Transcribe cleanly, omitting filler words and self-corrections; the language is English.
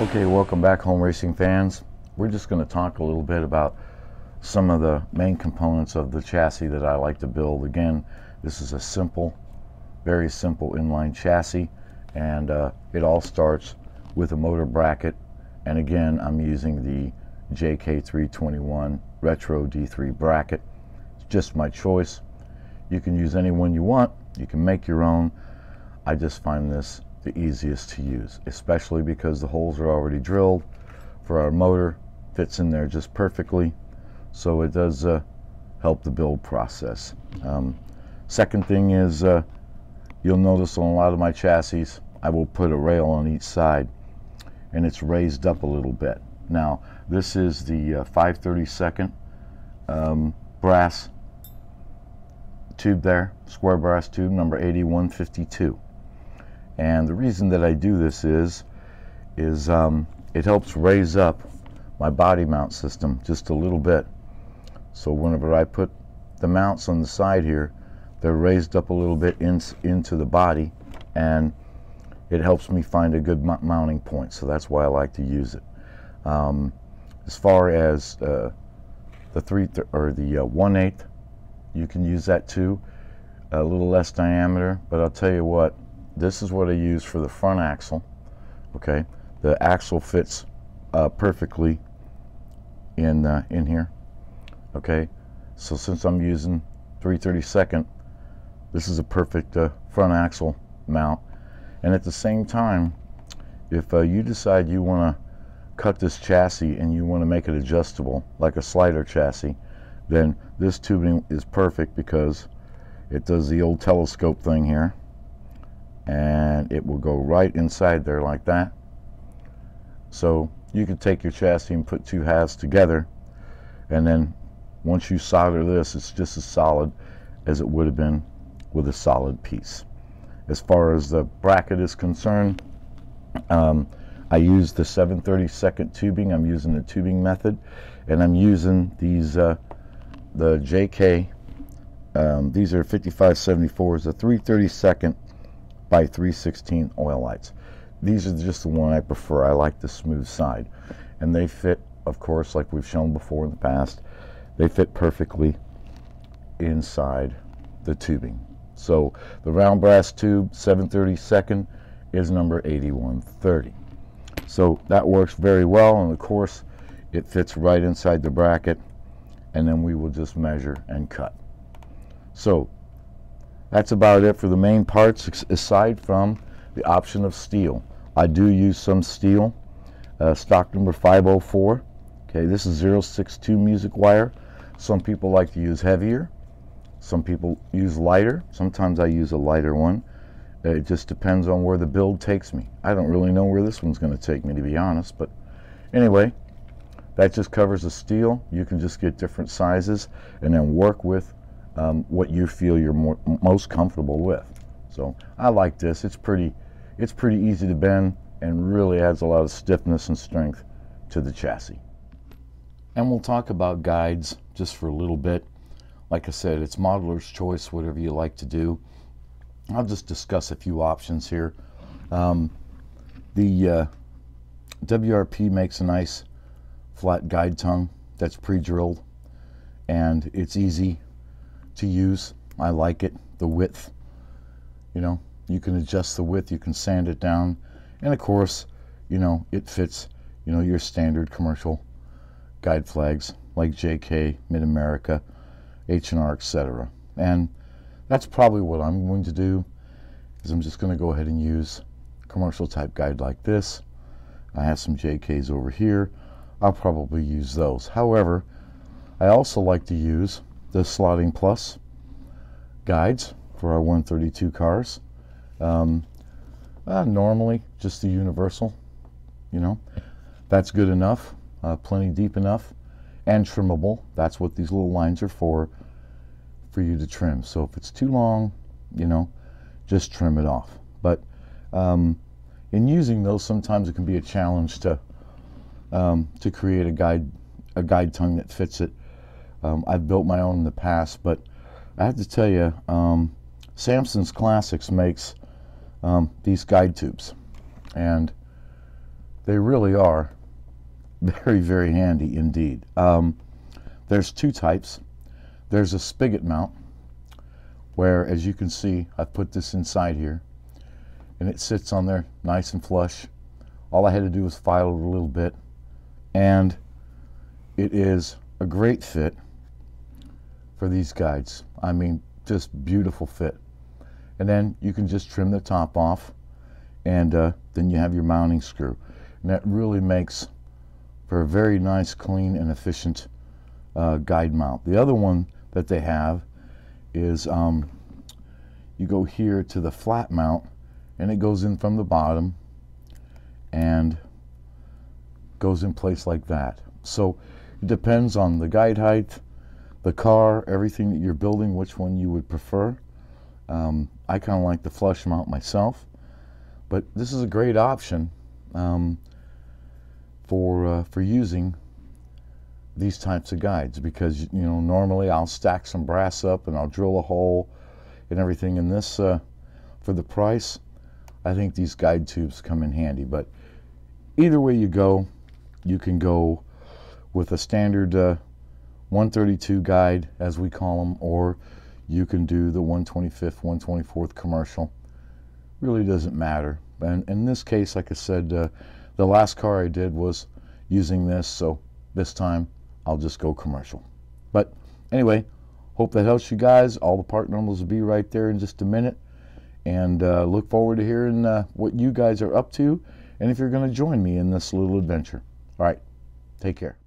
Okay, welcome back, home racing fans. We're just going to talk a little bit about some of the main components of the chassis that I like to build. Again, this is a simple, very simple inline chassis, and it all starts with a motor bracket. And again, I'm using the JK321 Retro D3 bracket. It's just my choice. You can use any one you want. You can make your own. I just find this the easiest to use, especially because the holes are already drilled for our motor. Fits in there just perfectly, so it does help the build process. Second thing is, you'll notice on a lot of my chassis I will put a rail on each side, and it's raised up a little bit. Now this is the 5/32 brass tube there, square brass tube number 8152. And the reason that I do this is it helps raise up my body mount system just a little bit. So whenever I put the mounts on the side here, they're raised up a little bit into the body, and it helps me find a good mounting point. So that's why I like to use it. As far as the 1/8, you can use that too, a little less diameter. But I'll tell you what, this is what I use for the front axle. Okay, the axle fits perfectly in here. Okay, so since I'm using 3/32, this is a perfect front axle mount. And at the same time, if you decide you want to cut this chassis and you want to make it adjustable like a slider chassis, then this tubing is perfect, because it does the old telescope thing here, and it will go right inside there like that. So you can take your chassis and put two halves together, and then once you solder this, it's just as solid as it would have been with a solid piece. As far as the bracket is concerned, I use the 7/32 tubing. I'm using the tubing method, and I'm using these the JK, these are 5574s, the 3/32 by 3/16 oil lights. These are just the one I prefer. I like the smooth side, and they fit, of course, like we've shown before in the past, they fit perfectly inside the tubing. So the round brass tube 7/32 is number 8130. So that works very well, and of course it fits right inside the bracket, and then we will just measure and cut. So that's about it for the main parts, aside from the option of steel. I do use some steel, stock number 504. Okay, this is 062 music wire. Some people like to use heavier, some people use lighter. Sometimes I use a lighter one. It just depends on where the build takes me. I don't really know where this one's going to take me, to be honest, but anyway, that just covers the steel. You can just get different sizes and then work with what you feel you're most comfortable with. So I like this. It's pretty easy to bend, and really adds a lot of stiffness and strength to the chassis. And we'll talk about guides just for a little bit. Like I said, it's modeler's choice, whatever you like to do. I'll just discuss a few options here. The WRP makes a nice flat guide tongue that's pre-drilled, and it's easy to use. I like it. The width, you know, you can adjust the width, you can sand it down, and of course, you know, it fits, you know, your standard commercial guide flags like JK, Mid-America, H&R, etc. And that's probably what I'm going to do, is I'm just going to go ahead and use commercial type guide like this. I have some JKs over here. I'll probably use those. However, I also like to use the Slotting Plus guides for our 132 cars. Normally just the universal, you know, that's good enough, plenty deep enough and trimmable. That's what these little lines are for you to trim. So if it's too long, you know, just trim it off. But in using those, sometimes it can be a challenge to create a guide tongue that fits it. I've built my own in the past, but I have to tell you, Samson's Classics makes these guide tubes, and They really are very, very handy indeed. There's two types. There's a spigot mount, where, as you can see, I've put this inside here, and it sits on there nice and flush. All I had to do was file it a little bit, and it is a great fit for these guides. I mean, just beautiful fit. And then you can just trim the top off, and then you have your mounting screw. And that really makes for a very nice, clean, and efficient guide mount. The other one that they have is you go here to the flat mount, and it goes in from the bottom and goes in place like that. So it depends on the guide height, the car, everything that you're building, which one you would prefer. I kind of like the flush mount myself, but this is a great option for using these types of guides, because, you know, normally I'll stack some brass up and I'll drill a hole and everything. In this, for the price, I think these guide tubes come in handy. But either way you go, you can go with a standard 132 guide, as we call them, or you can do the 125th, 124th commercial. Really doesn't matter. And in this case, like I said, the last car I did was using this, so this time I'll just go commercial. But anyway, hope that helps you guys. All the part numbers will be right there in just a minute, and look forward to hearing what you guys are up to, and if you're going to join me in this little adventure. All right, take care.